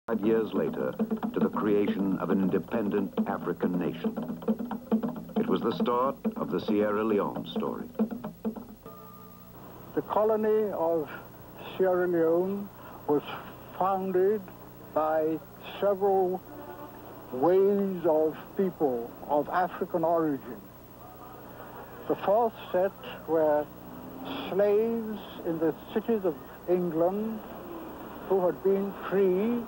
5 years later to the creation of an independent African nation. It was the start of the Sierra Leone story. The colony of Sierra Leone was founded by several waves of people of African origin. The first set were slaves in the cities of England who had been freed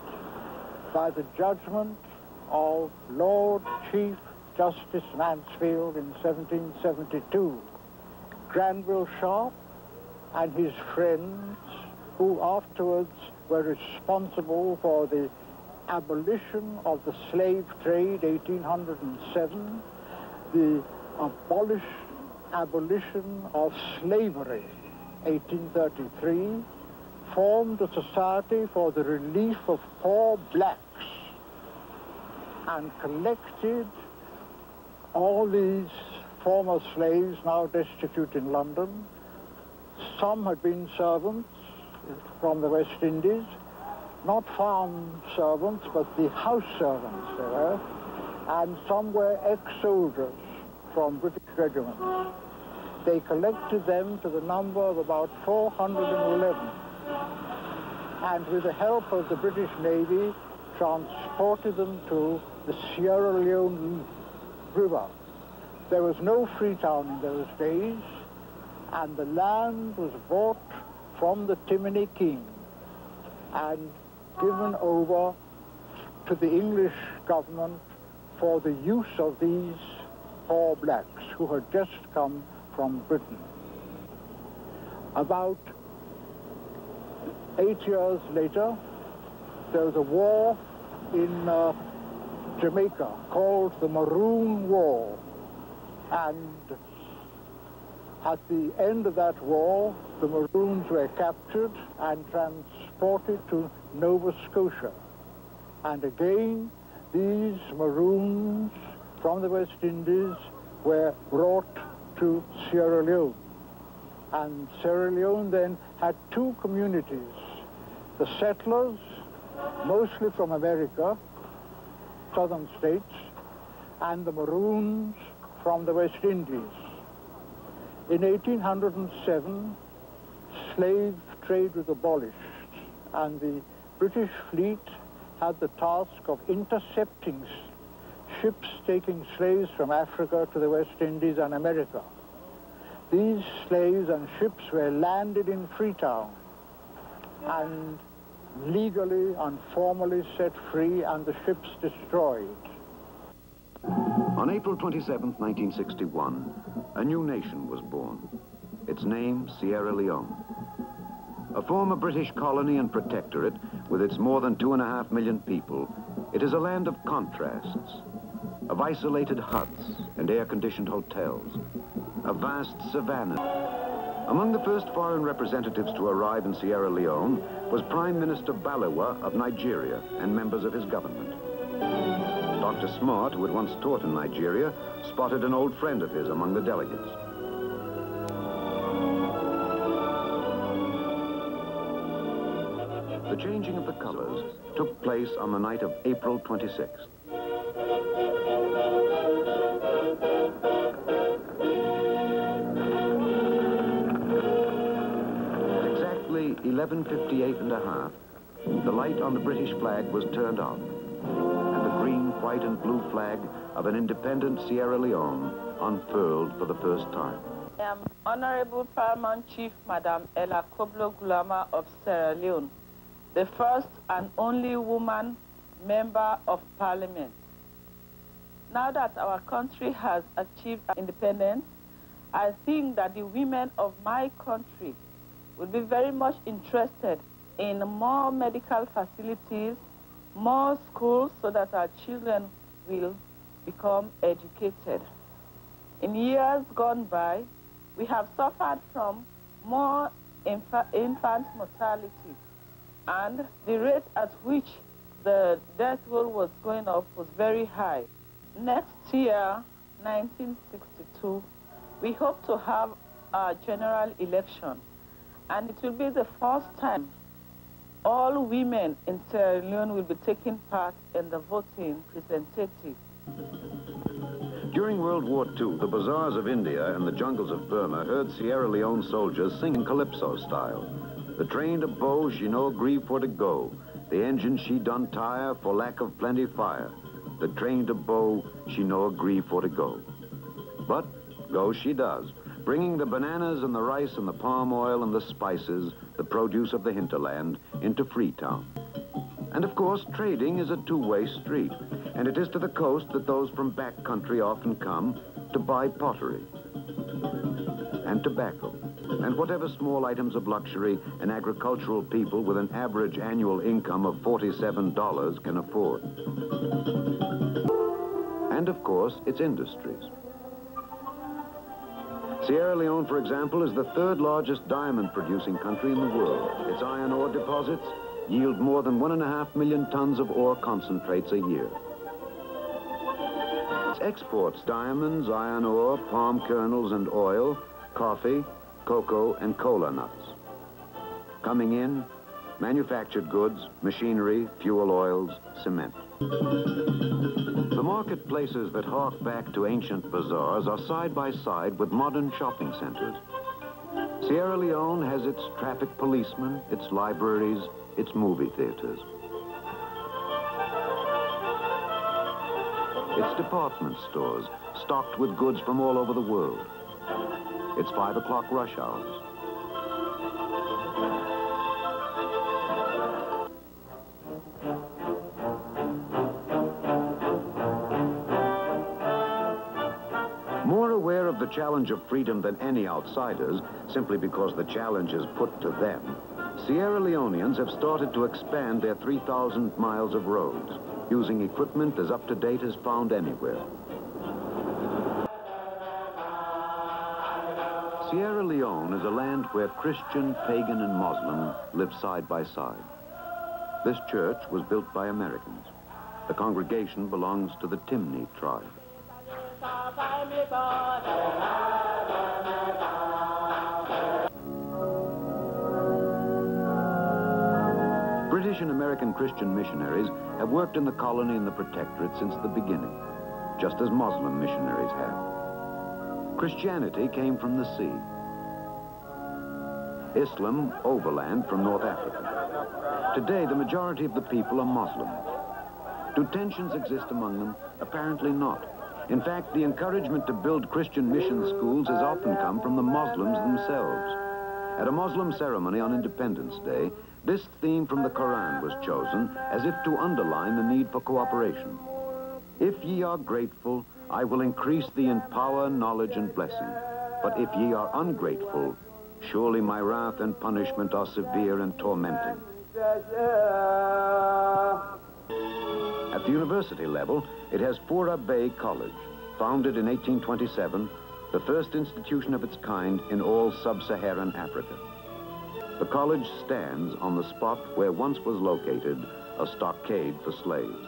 by the judgment of Lord Chief Justice Mansfield in 1772. Granville Sharp and his friends, who afterwards were responsible for the abolition of the slave trade, 1807, the abolition of slavery, 1833, formed a society for the relief of poor blacks and collected all these former slaves now destitute in London. Some had been servants from the West Indies, not farm servants, but the house servants they were, and some were ex-soldiers from British regiments. They collected them to the number of about 411, and with the help of the British Navy, transported them to the Sierra Leone River. There was no Freetown in those days, and the land was bought from the Timini King and given over to the English government for the use of these poor blacks who had just come from Britain. About 8 years later, there was a war in Jamaica called the Maroon War, and at the end of that war, the Maroons were captured and transported to Nova Scotia. And again, these Maroons from the West Indies were brought to Sierra Leone. And Sierra Leone then had two communities: the settlers, mostly from America, southern states, and the Maroons from the West Indies. In 1807, slave trade was abolished, and the British fleet had the task of intercepting ships taking slaves from Africa to the West Indies and America. These slaves and ships were landed in Freetown and legally and formally set free, and the ships destroyed. On April 27, 1961, a new nation was born. Its name, Sierra Leone. A former British colony and protectorate with its more than 2.5 million people, it is a land of contrasts, of isolated huts and air-conditioned hotels, a vast savanna. Among the first foreign representatives to arrive in Sierra Leone was Prime Minister Balewa of Nigeria and members of his government. Dr. Smart, who had once taught in Nigeria, spotted an old friend of his among the delegates. The changing of the colors took place on the night of April 26th. At exactly 11:58½, the light on the British flag was turned on, and the green, white, and blue flag of an independent Sierra Leone unfurled for the first time. I am Honorable Paramount Chief Madam Ella Koblo Gulama of Sierra Leone, the first and only woman member of Parliament. Now that our country has achieved independence, I think that the women of my country will be very much interested in more medical facilities, more schools, so that our children will become educated. In years gone by, we have suffered from more infant mortality, and the rate at which the death roll was going up was very high. Next year, 1962, we hope to have a general election, and it will be the first time all women in Sierra Leone will be taking part in the voting representative. During World War II, the bazaars of India and the jungles of Burma heard Sierra Leone soldiers singing calypso style. The train to bow, she no agree for to go. The engine she done tire for lack of plenty fire. The train to bow, she no agree for to go. But go she does, bringing the bananas and the rice and the palm oil and the spices, the produce of the hinterland, into Freetown. And of course, trading is a two-way street, and it is to the coast that those from back country often come to buy pottery and tobacco and whatever small items of luxury an agricultural people with an average annual income of $47 can afford. And of course, its industries. Sierra Leone, for example, is the third largest diamond-producing country in the world. Its iron ore deposits yield more than 1.5 million tons of ore concentrates a year. It exports diamonds, iron ore, palm kernels and oil, coffee, cocoa, and cola nuts. Coming in, manufactured goods, machinery, fuel oils, cement. The marketplaces that hark back to ancient bazaars are side by side with modern shopping centers. Sierra Leone has its traffic policemen, its libraries, its movie theaters. Its department stores, stocked with goods from all over the world. Its 5 o'clock rush hours. More aware of the challenge of freedom than any outsiders, simply because the challenge is put to them, Sierra Leoneans have started to expand their 3,000 miles of roads, using equipment as up-to-date as found anywhere. Sierra Leone is a land where Christian, pagan, and Muslim live side by side. This church was built by Americans. The congregation belongs to the Timni tribe. British and American Christian missionaries have worked in the colony and the protectorate since the beginning, just as Muslim missionaries have. Christianity came from the sea. Islam overland from North Africa. Today, the majority of the people are Muslim. Do tensions exist among them? Apparently not. In fact, the encouragement to build Christian mission schools has often come from the Muslims themselves. At a Muslim ceremony on Independence Day, this theme from the Quran was chosen as if to underline the need for cooperation. If ye are grateful, I will increase thee in power, knowledge, and blessing. But if ye are ungrateful, surely my wrath and punishment are severe and tormenting. At the university level, it has Fura Bay College, founded in 1827, the first institution of its kind in all sub-Saharan Africa. The college stands on the spot where once was located a stockade for slaves.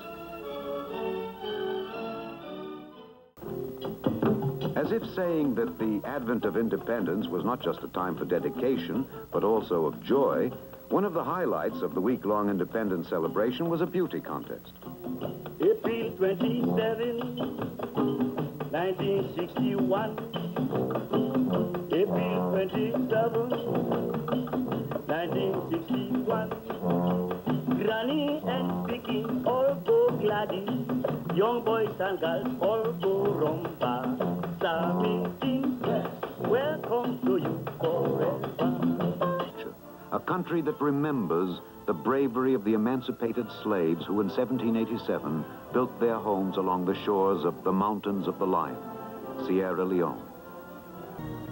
As if saying that the advent of independence was not just a time for dedication, but also of joy, one of the highlights of the week-long independence celebration was a beauty contest. April 27, 1961. April 27, 1961. Granny and speaking all go gladdy. Young boys and girls all go rumba. Welcome to you forever. A country that remembers the bravery of the emancipated slaves who in 1787 built their homes along the shores of the Mountains of the Lion, Sierra Leone.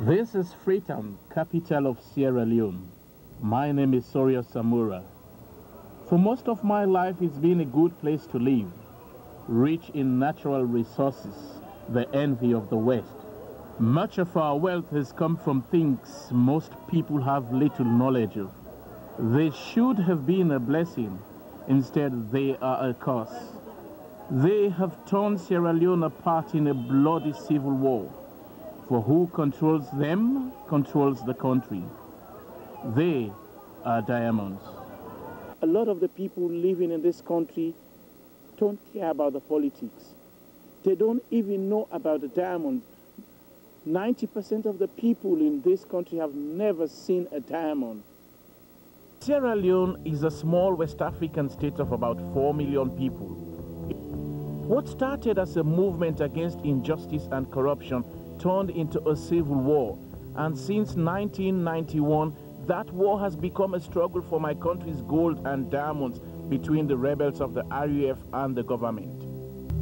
This is Freetown, capital of Sierra Leone. My name is Soria Samura. For most of my life, it's been a good place to live, rich in natural resources, the envy of the West. Much of our wealth has come from things most people have little knowledge of. They should have been a blessing. Instead, they are a curse. They have torn Sierra Leone apart in a bloody civil war. For who controls them controls the country. They are diamonds. a lot of the people living in this country don't care about the politics. They don't even know about the diamond. 90% of the people in this country have never seen a diamond. Sierra Leone is a small West African state of about 4 million people. What started as a movement against injustice and corruption turned into a civil war. And since 1991, that war has become a struggle for my country's gold and diamonds between the rebels of the RUF and the government.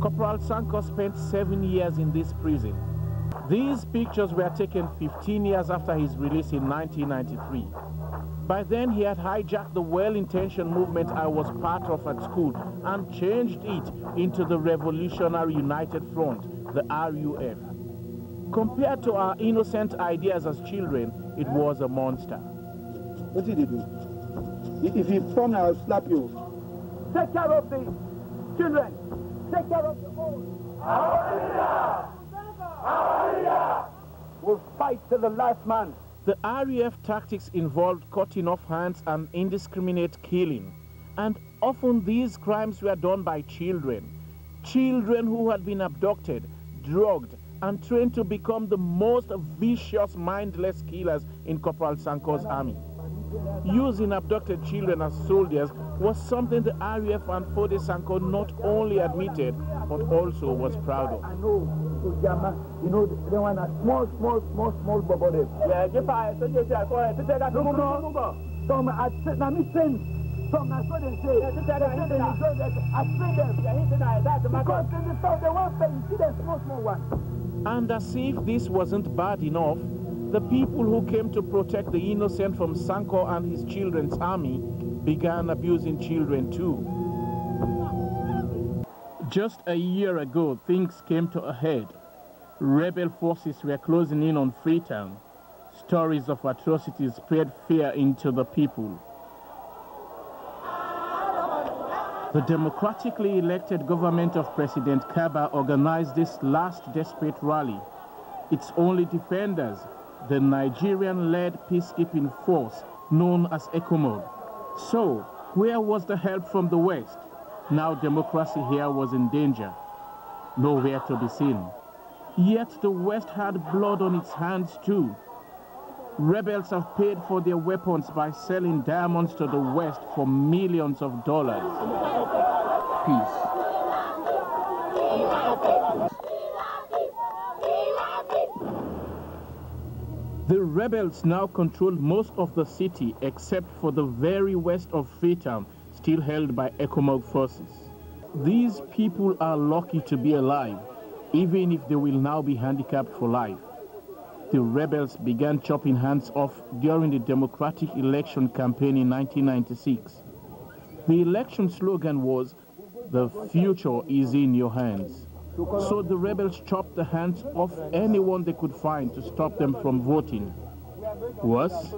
Corporal Sanko spent 7 years in this prison. These pictures were taken 15 years after his release in 1993. By then, he had hijacked the well-intentioned movement I was part of at school and changed it into the Revolutionary United Front, the RUF. Compared to our innocent ideas as children, it was a monster. What did he do? If you come now, I'll slap you. Take care of the children. Take care of the old. We'll fight to the last man. The RUF tactics involved cutting off hands and indiscriminate killing. And often these crimes were done by children. Children who had been abducted, drugged, and trained to become the most vicious, mindless killers in Corporal Sanko's army. Using abducted children as soldiers was something the RUF and Fode Sanko not only admitted, but also was proud of. I know, you know, they want a small bubble. Yeah, if I said that, some I said, now me send, some I saw them say, I train them, because they thought they weren't paying, see them small one. And as if this wasn't bad enough, the people who came to protect the innocent from Sanko and his children's army began abusing children too. Just a year ago, things came to a head. Rebel forces were closing in on Freetown. Stories of atrocities spread fear into the people. The democratically elected government of President Kaba organized this last desperate rally. Its only defenders, the Nigerian-led peacekeeping force known as ECOMOG. So, where was the help from the West? Now democracy here was in danger. Nowhere to be seen. Yet the West had blood on its hands too. Rebels have paid for their weapons by selling diamonds to the West for millions of dollars. Peace. The rebels now control most of the city except for the very west of Freetown, still held by ECOMOG forces. These people are lucky to be alive, even if they will now be handicapped for life. The rebels began chopping hands off during the Democratic election campaign in 1996. The election slogan was, "The future is in your hands." So the rebels chopped the hands off anyone they could find to stop them from voting. Worse,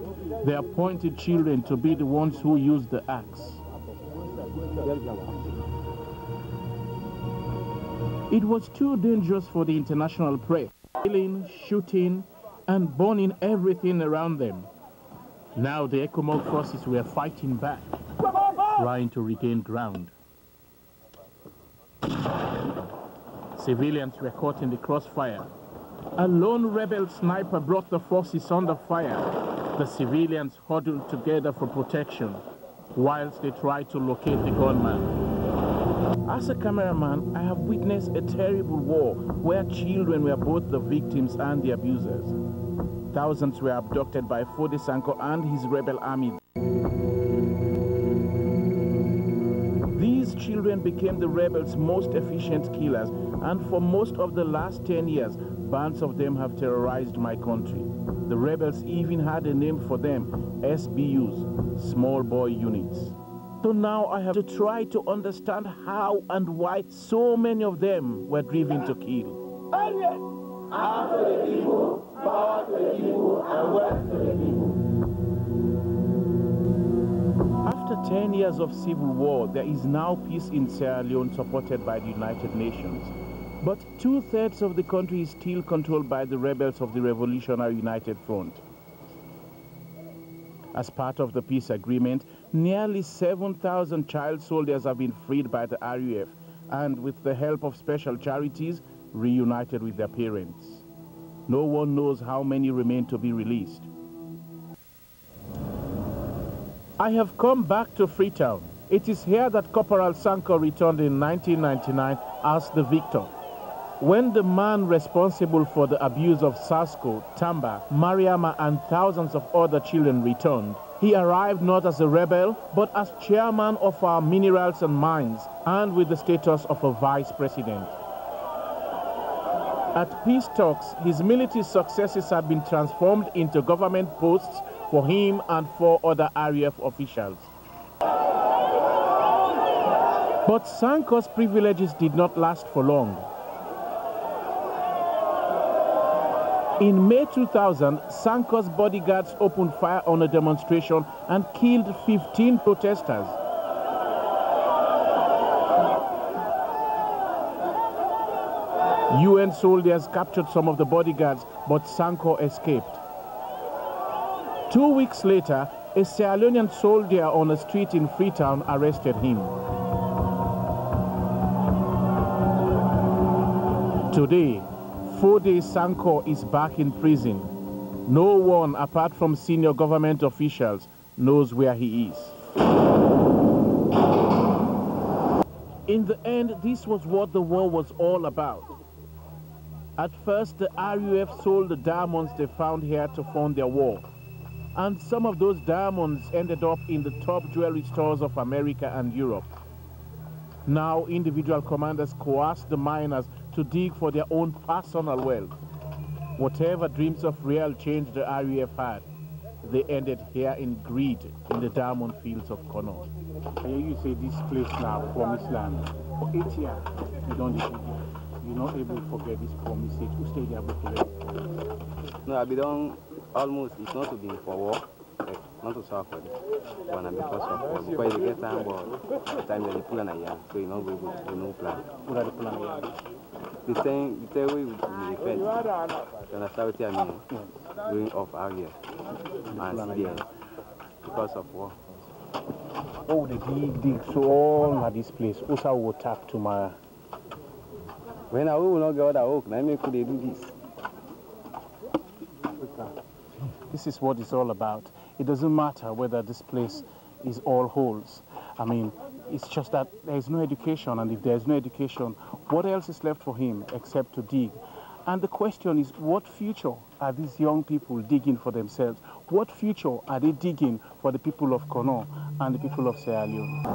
they appointed children to be the ones who used the axe. It was too dangerous for the international press, killing, shooting, and burning everything around them. Now the ECOMOG forces were fighting back, trying to regain ground. Civilians were caught in the crossfire. A lone rebel sniper brought the forces under fire. The civilians huddled together for protection, whilst they tried to locate the gunman. As a cameraman, I have witnessed a terrible war where children were both the victims and the abusers. Thousands were abducted by Fode Sanko and his rebel army. These children became the rebels' most efficient killers, and for most of the last 10 years, bands of them have terrorized my country. The rebels even had a name for them, SBUs, Small Boy Units. So now I have to try to understand how and why so many of them were driven to kill. Arms to the people, power to the people, and wealth to the people. After 10 years of civil war, there is now peace in Sierra Leone supported by the United Nations. But 2/3 of the country is still controlled by the rebels of the Revolutionary United Front. As part of the peace agreement, Nearly 7,000 child soldiers have been freed by the RUF and, with the help of special charities, reunited with their parents. No one knows how many remain to be released. I have come back to Freetown. It is here that Corporal Sanko returned in 1999 as the victor. When the man responsible for the abuse of Sasko, Tamba, Mariama and thousands of other children returned, he arrived not as a rebel, but as chairman of our minerals and mines, and with the status of a vice president. At peace talks, his military successes had been transformed into government posts for him and 4 other RUF officials. But Sanko's privileges did not last for long. In May 2000, Sanko's bodyguards opened fire on a demonstration and killed 15 protesters. UN soldiers captured some of the bodyguards, but Sanko escaped. 2 weeks later, a Sierra Leonean soldier on a street in Freetown arrested him. Today, 4 days Sanko is back in prison. No one, apart from senior government officials, knows where he is. In the end, this was what the war was all about. At first, the RUF sold the diamonds they found here to fund their war. And some of those diamonds ended up in the top jewelry stores of America and Europe. Now, individual commanders coerce the miners to dig for their own personal wealth. Whatever dreams of real change the RUF had, they ended here in greed in the diamond fields of Kono. I hear you say this place now, promised land. For 8 years, you don't live here. You're not able to forget this promise. Who stayed there before? No, I've been done almost. It's not to be for war, not to suffer for it. But because of war. Because you get time, but the time that you plan a year, so you're not going to do no plan. What are the plans? The same way with the defense. You understand what I mean? Going off out here and civilians because of war. Oh, the dig so all at this place. Also, will tap tomorrow. When I will not get out, let me could they do this. This is what it's all about. It doesn't matter whether this place is all holes. I mean, it's just that there is no education, and if there is no education, what else is left for him except to dig? And the question is, what future are these young people digging for themselves? What future are they digging for the people of Kono and the people of Sierra Leone?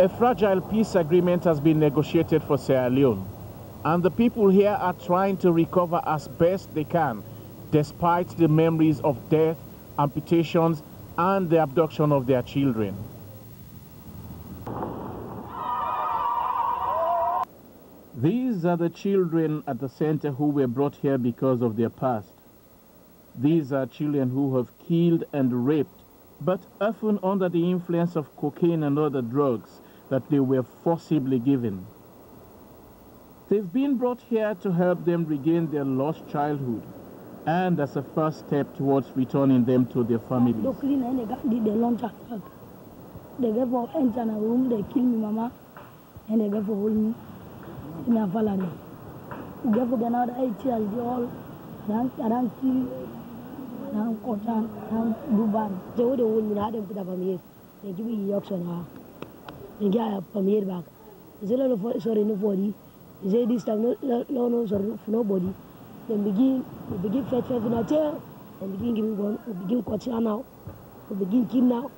A fragile peace agreement has been negotiated for Sierra Leone, and the people here are trying to recover as best they can, despite the memories of death, amputations, and the abduction of their children. These are the children at the center who were brought here because of their past. These are children who have killed and raped, but often under the influence of cocaine and other drugs that they were forcibly given. They've been brought here to help them regain their lost childhood, and as a first step towards returning them to their families. They go for enter a room, they kill me mama, and they go for hold me in a falani. We go for another 8 years, they all around kill, around Kotan, around Duban. They would hold me, I don't put up on me. They give me auction. They get up from here back. There's a lot of sorry, nobody. They say this time, no, sorry, for nobody. Then begin fetch in a chair, and begin giving one, we begin coaching now, we begin kill now.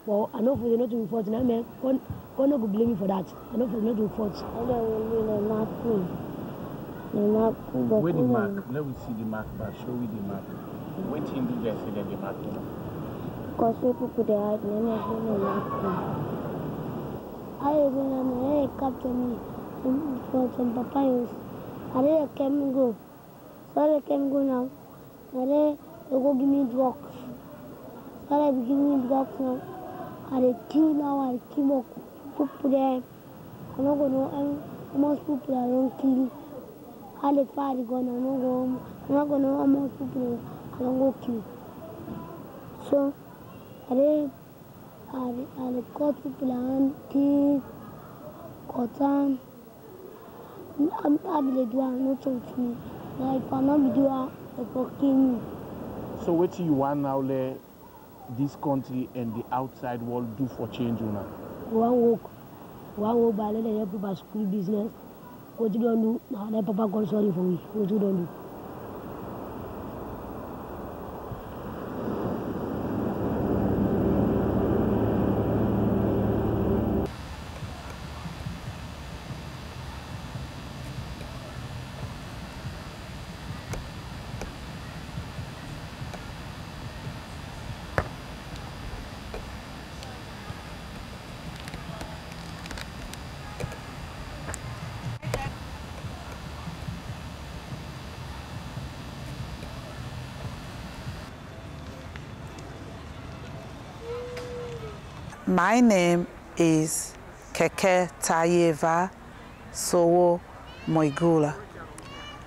Well, I know for the not to fault, and I may not blame me for that. I know for not to fault. I don't know. Where the mark? Let me see the mark, but show me the mark. Wait till you guys see the mark. Because people put their heart in the I will capture me for some papayas. I can go. So I can go now. I go give me drugs. So I give me drugs now. I kill now. I kill people there. I'm not going to most people I don't kill. I let fire go. I'm not going to most people I don't go kill. So I and the cotton plant, tea, cotton. I believe do not talk to me. Now if I not be doing, they forking me. So what do you want now, let this country and the outside world do for change now? One walk by letting help people school business. What you don't do, now let Papa go sorry for me. What you don't do. My name is Yehniiva Moigula,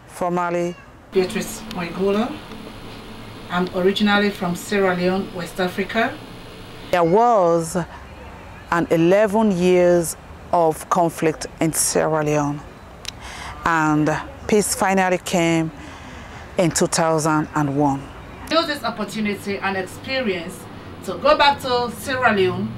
formerly Beatrice Moigula. I'm originally from Sierra Leone, West Africa. There was an 11 years of conflict in Sierra Leone, and peace finally came in 2001. I use this opportunity and experience to go back to Sierra Leone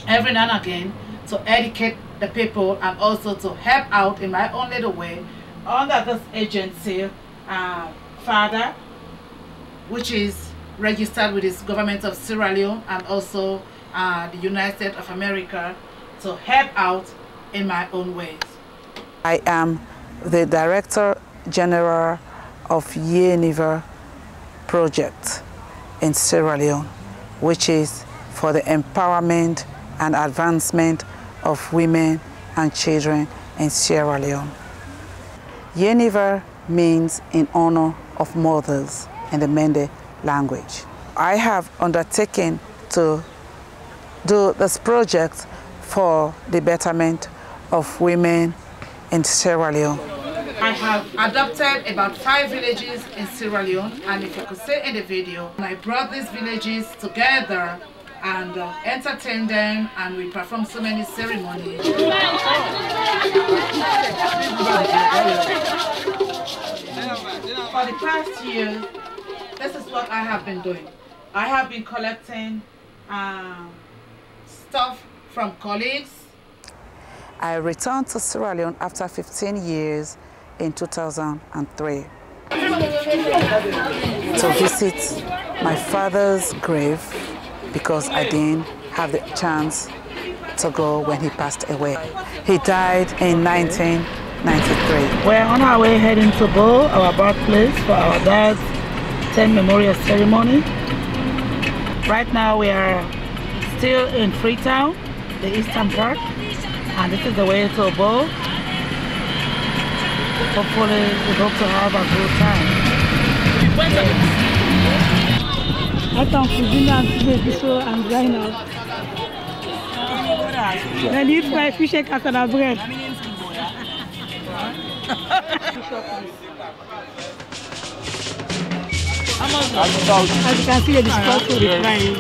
every now and again to educate the people and also to help out in my own little way under this agency, FADA, which is registered with the government of Sierra Leone and also the United States of America, to help out in my own ways. I am the Director General of YEHNIVA project in Sierra Leone, which is for the empowerment and advancement of women and children in Sierra Leone. Yehniva means in honor of mothers in the Mende language. I have undertaken to do this project for the betterment of women in Sierra Leone. I have adopted about 5 villages in Sierra Leone, and if you could see in the video, I brought these villages together and entertained them, and we performed so many ceremonies. For the past year, this is what I have been doing. I have been collecting stuff from colleagues. I returned to Sierra Leone after 15 years in 2003 to visit my father's grave, because I didn't have the chance to go when he passed away. He died in 1993. We're on our way heading to Bo, our birthplace, for our dad's 10th memorial ceremony. Right now we are still in Freetown, the eastern part, and this is the way to Bo. Hopefully we hope to have a good time. I can't forget so I'm drying out. I need my fish and cassava bread. As you can see, the spot for the frying.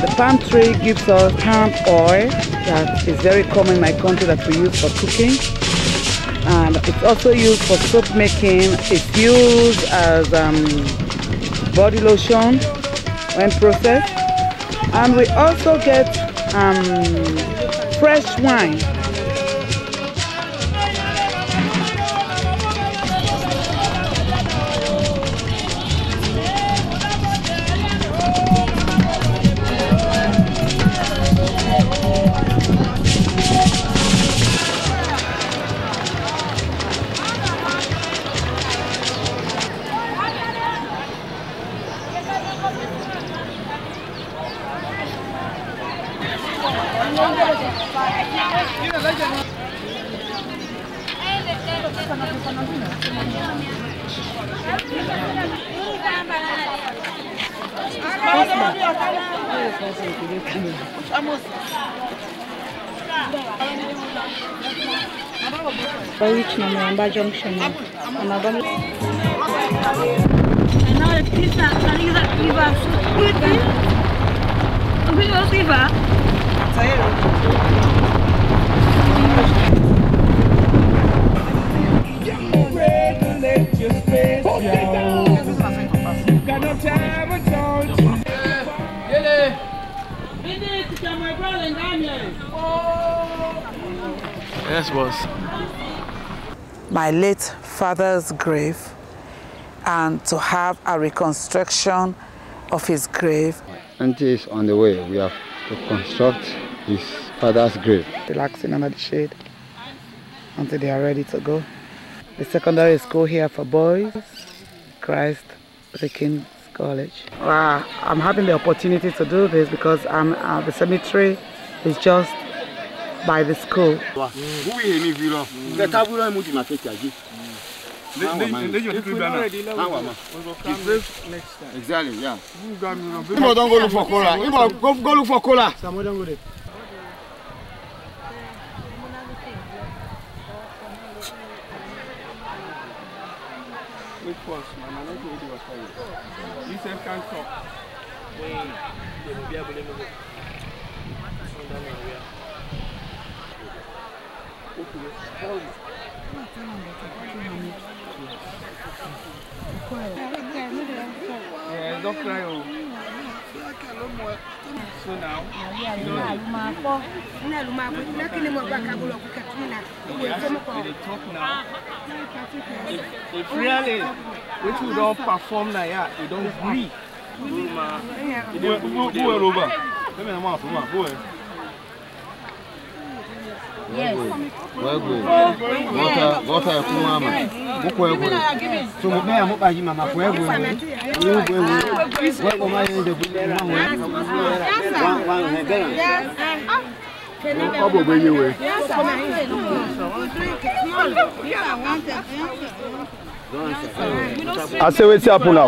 The palm tree gives us palm oil that is very common in my country, that we use for cooking. And it's also used for soap making. It's used as body lotion when processed. And we also get fresh wine. Reach Namamba Junction. And now the police are telling that Eva Yes, boss. My late father's grave and to have a reconstruction of his grave. Auntie is on the way. We have to construct his father's grave. Relaxing under the shade until they are ready to go. The secondary school here for boys, Christ the King's College. I'm having the opportunity to do this because the cemetery is just by the school. Exactly, yeah. Don't go look for cola. Go look for cola. Which was my mother told you was fine. You said can't talk. Yeah, don't cry. So now, if really, which we don't perform now, yeah, we don't breathe. Yes. I say what's happening now.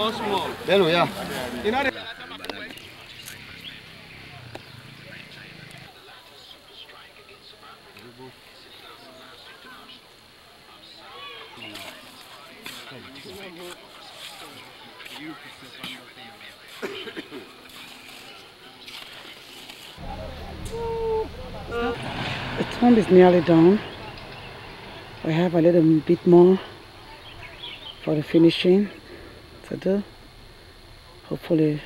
Small. Yeah. The tomb is nearly done. We have a little bit more for the finishing to do. Hopefully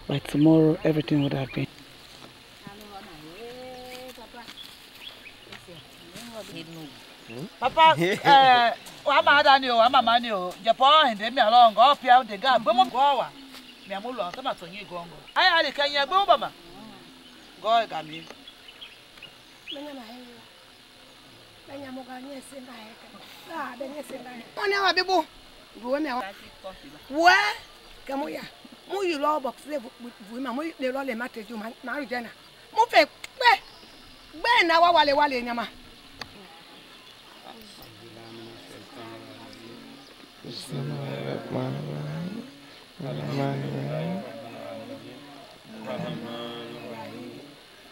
by tomorrow everything would have been. Papa, I'm a Japan, and then me along, go up here, the guy, boom, go. Me am along, come out on you, go. I had a Kenya Bobama. Go, got me. Where? Come here. Move your law box with women, the rolling matter, you marry Jenna. Move it. Where now? Wale, Yama.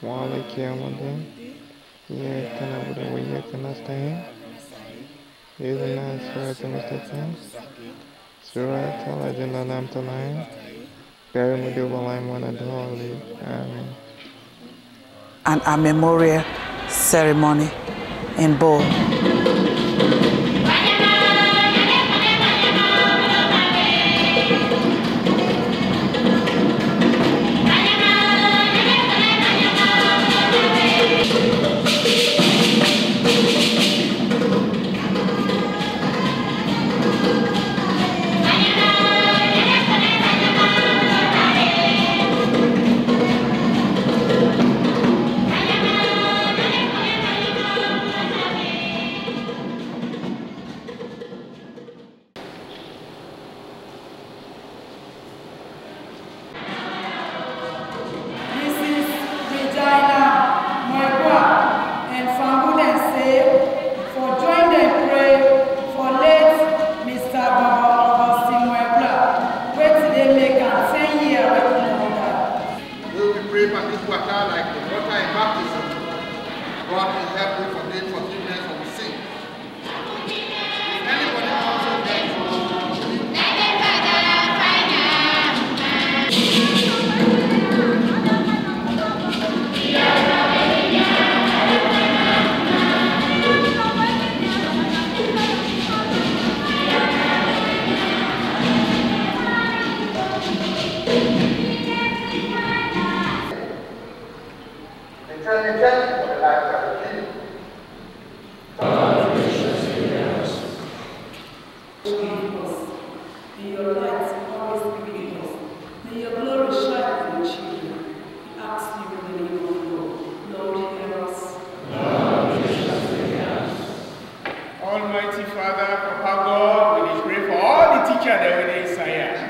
Wale Kiamade, yeah, can I would we yet understand? Is a nice word to Mr. Tim. Surah, tell I did not am to line. Bury me do while I'm one at holy. Amen. And a memorial ceremony in Bo. God will help you forgive forgiveness of sin. Anybody also gets Almighty Father, Papa God, we pray for all the teachers that were in Sierra,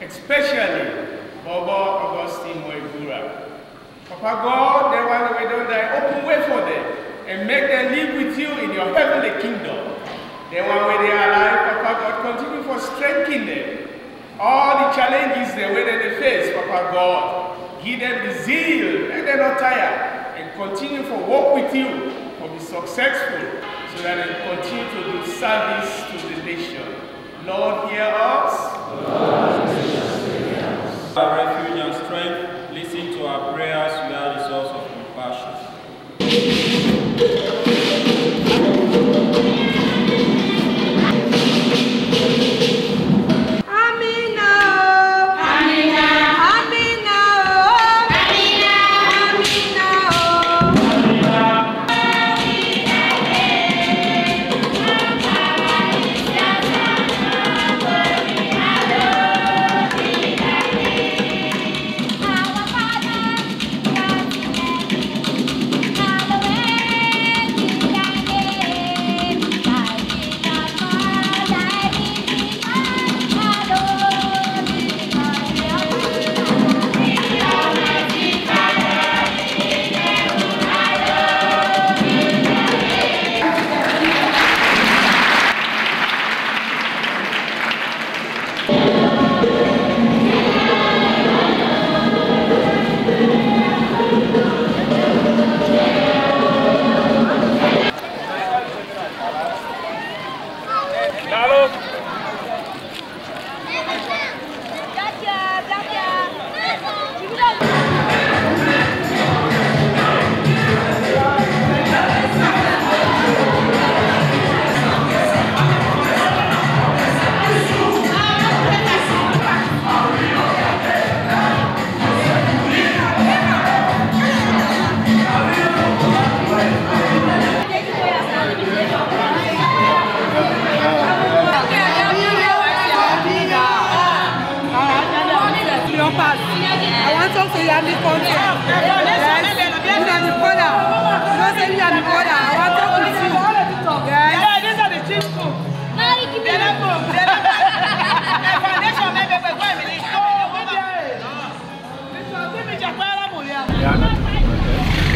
especially Bobo Augustine Moigula. Papa God, they want to do that, open way for them and make them live with you in your heavenly kingdom. They want where they are alive, Papa God, continue for strengthening them. All the challenges they way they face, Papa God, give them the zeal, let them not tire, and continue for work with you, for be successful, so that they continue to do service to the nation. Lord, hear us. Our refuge and strength, listen to our prayers, you are the source of compassion.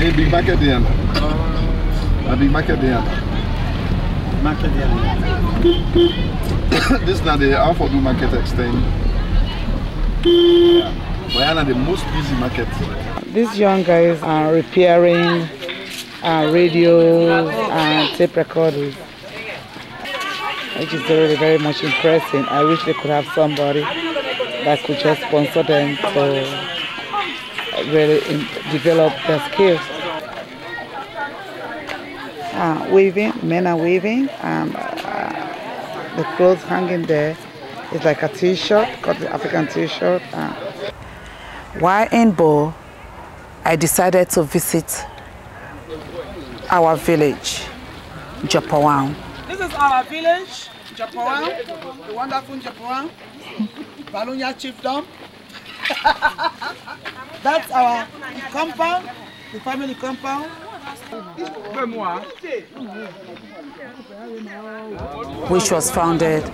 A big market there. A big market there. Market there. This is not the Alpha Do market extend. But the most busy market. These young guys are repairing radios and tape recorders, which is really very much impressive. I wish they could have somebody that could just sponsor them to really develop their skills. Weaving, men are weaving, and the clothes hanging there is like a t-shirt, called the African t-shirt. While in Bo, I decided to visit our village, Japawang. This is our village, Japawang, the wonderful Japawang, Balunya Chiefdom. That's our compound, the family compound. Which was founded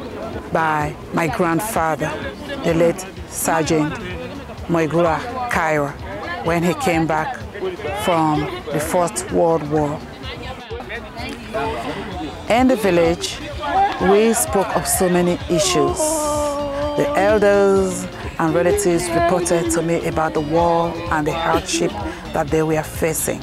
by my grandfather, the late Sergeant Moigula Kaira, when he came back from the First World War. In the village, we spoke of so many issues. The elders and relatives reported to me about the war and the hardship that they were facing.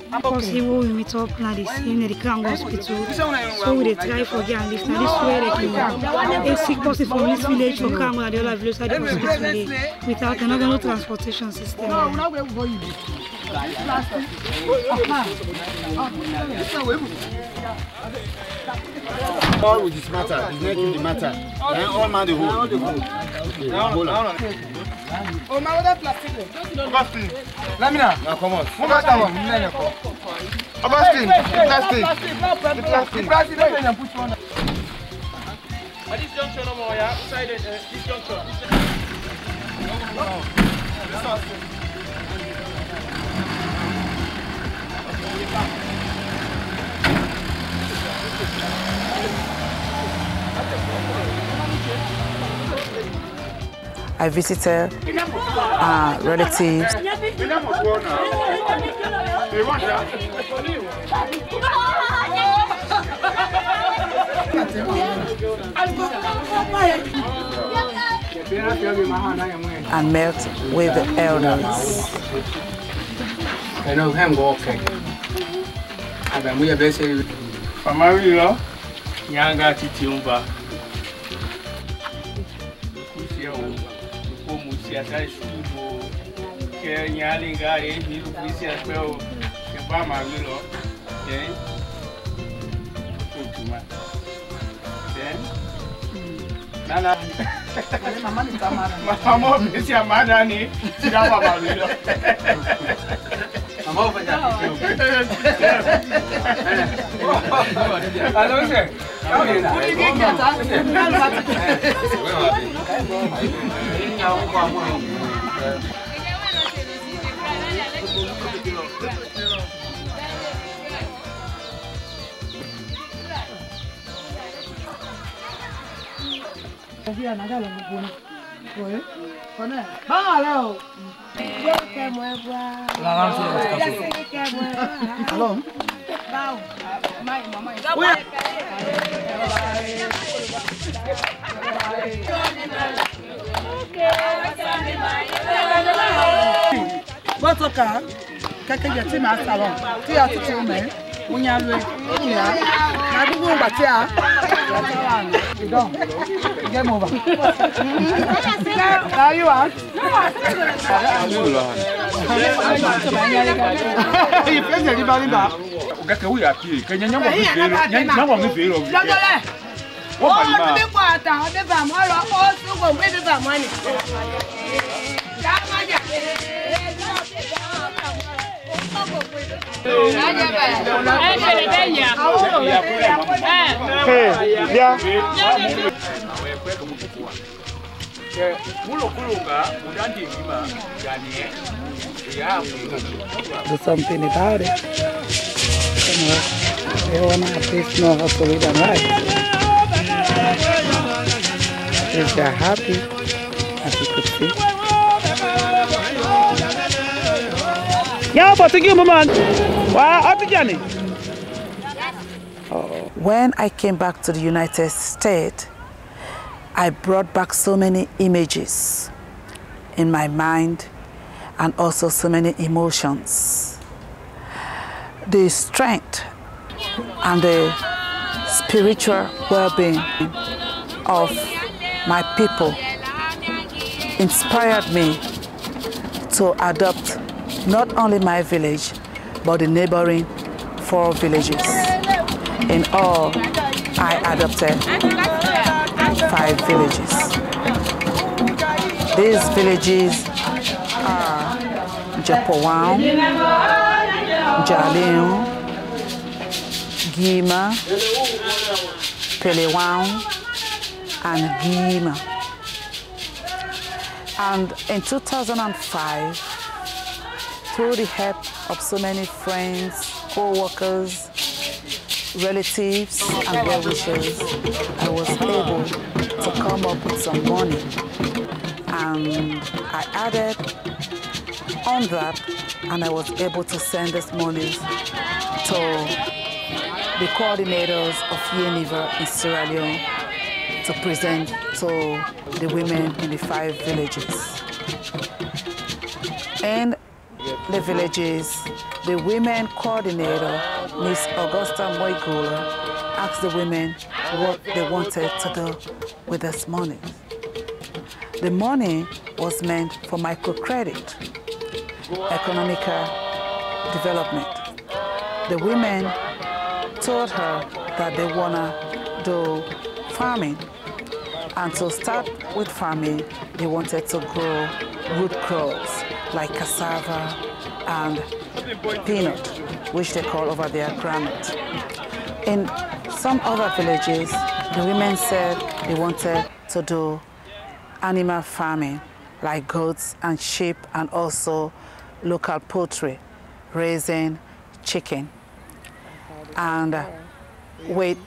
Because he will meet up now this in the Crown Hospital, so we try for them this now this way like a sick person from this village for come and the other village side of the hospital without another transportation system. All with this matter, it's not the matter. All man the whole. Oh, my other plastic. Plastic. Let me know. Now come on. Who got that one? Plastic. Plastic. Let me put one. At this junction, no more. Yeah, beside this junction. I visited relatives. And met with the elders. What's okay? Kaka yeti ma salon. Ti atutu me. Munya lwe. Ya. Na dugu batia. You don't. Game over. Now you are. You play anybody back. Kaka we aquí. Kenya nyambo mfelo. Nyambo mfelo. Oh, the water, the Bamara, also go with the money. Do something about it. Everyone at least know how to read and write. If they're happy, as you could see. When I came back to the United States, I brought back so many images in my mind and also so many emotions. The strength and the spiritual well-being of my people inspired me to adopt not only my village, but the neighboring 4 villages. In all, I adopted 5 villages. These villages are Japowan, Jalion, Gima, Pelewan, and Gima. And in 2005, through the help of so many friends, co-workers, relatives, and well-wishers, I was able to come up with some money. And I added on that, and I was able to send this money to the coordinators of YEHNIVA in Sierra Leone to present to the women in the 5 villages. In the villages, the women coordinator, Miss Augusta Moigula, asked the women what they wanted to do with this money. The money was meant for microcredit, economical development. The women told her that they wanna do farming, and to start with farming, they wanted to grow root crops like cassava and peanut, which they call over there groundnut. In some other villages, the women said they wanted to do animal farming, like goats and sheep, and also local poultry, raising chicken. And with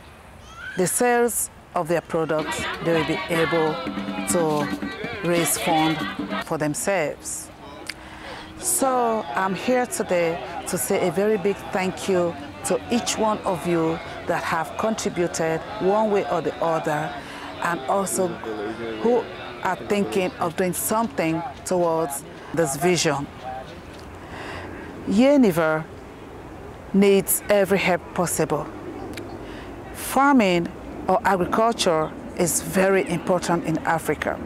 the sales of their products, they will be able to raise funds for themselves. So I'm here today to say a very big thank you to each one of you that have contributed one way or the other, and also who are thinking of doing something towards this vision. Yehniiva needs every help possible. Farming or agriculture is very important in Africa.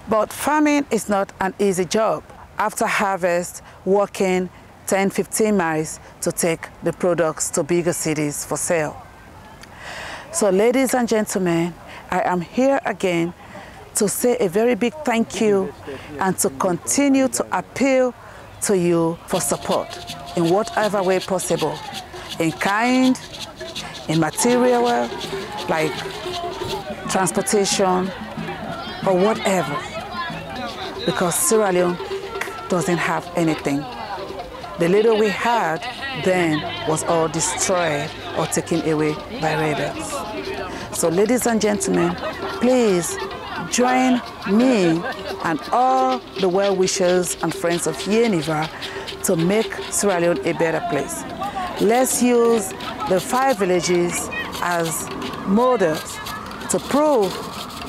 But farming is not an easy job. After harvest, walking 10-15 miles to take the products to bigger cities for sale. So ladies and gentlemen, I am here again to say a very big thank you and to continue to appeal to you for support in whatever way possible, in kind, in material, like transportation or whatever, because Sierra Leone doesn't have anything. The little we had then was all destroyed or taken away by rebels. So ladies and gentlemen, please join me and all the well-wishers and friends of Yehniiva to make Sierra Leone a better place. Let's use the 5 villages as models to prove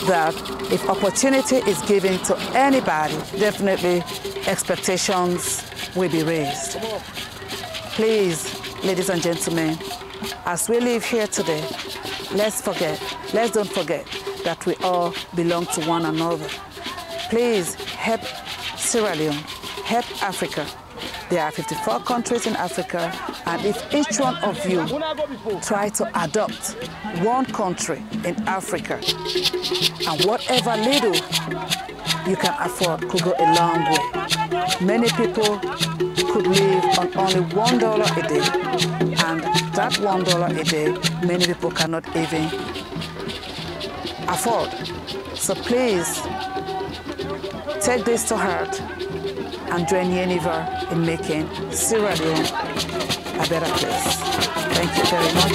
that if opportunity is given to anybody, definitely expectations will be raised. Please, ladies and gentlemen, as we live here today, let's don't forget that we all belong to one another. Please help Sierra Leone, help Africa. There are 54 countries in Africa, and if each one of you try to adopt one country in Africa, and whatever little you can afford could go a long way. Many people could live on only $1 a day, and that $1 a day, many people cannot even afford. So please, take this to heart and join Yehniiva in making Sierra Leone a better place. Thank you very much.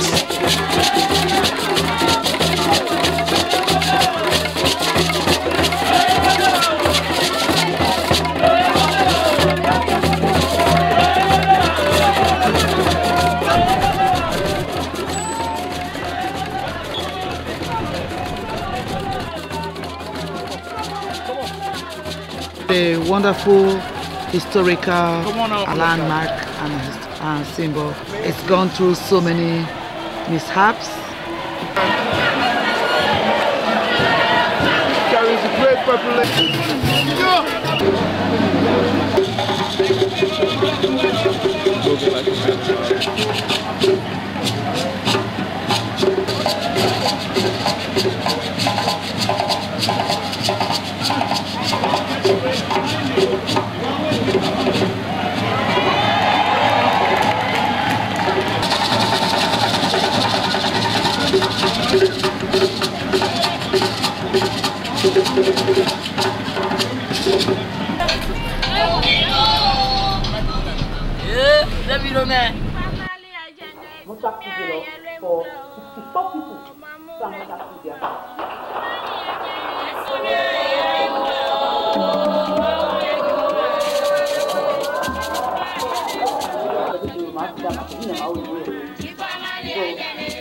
A wonderful historical landmark and symbol. It's gone through so many mishaps. Carries a great population.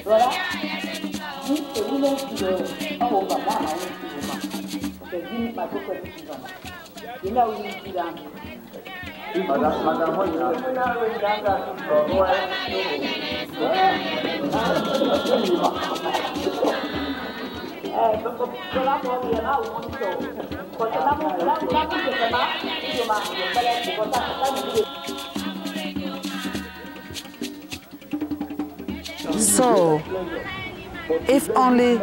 Voilà. So, if only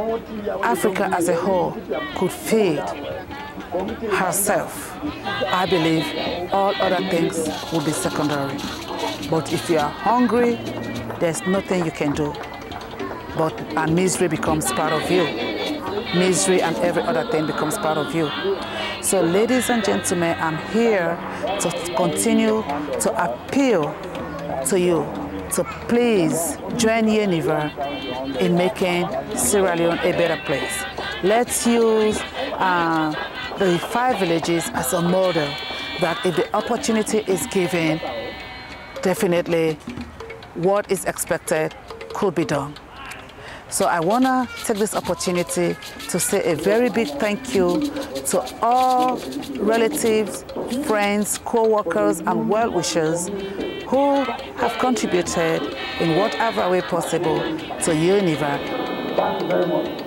Africa as a whole could feed herself, I believe all other things would be secondary. But if you are hungry, there's nothing you can do. And misery becomes part of you. Misery and every other thing becomes part of you. So ladies and gentlemen, I'm here to continue to appeal to you to please join Yehniva in making Sierra Leone a better place. Let's use the 5 villages as a model that if the opportunity is given, definitely what is expected could be done. So I want to take this opportunity to say a very big thank you to all relatives, friends, co-workers, and well-wishers who have contributed in whatever way possible to Yehniva. Thank you very much.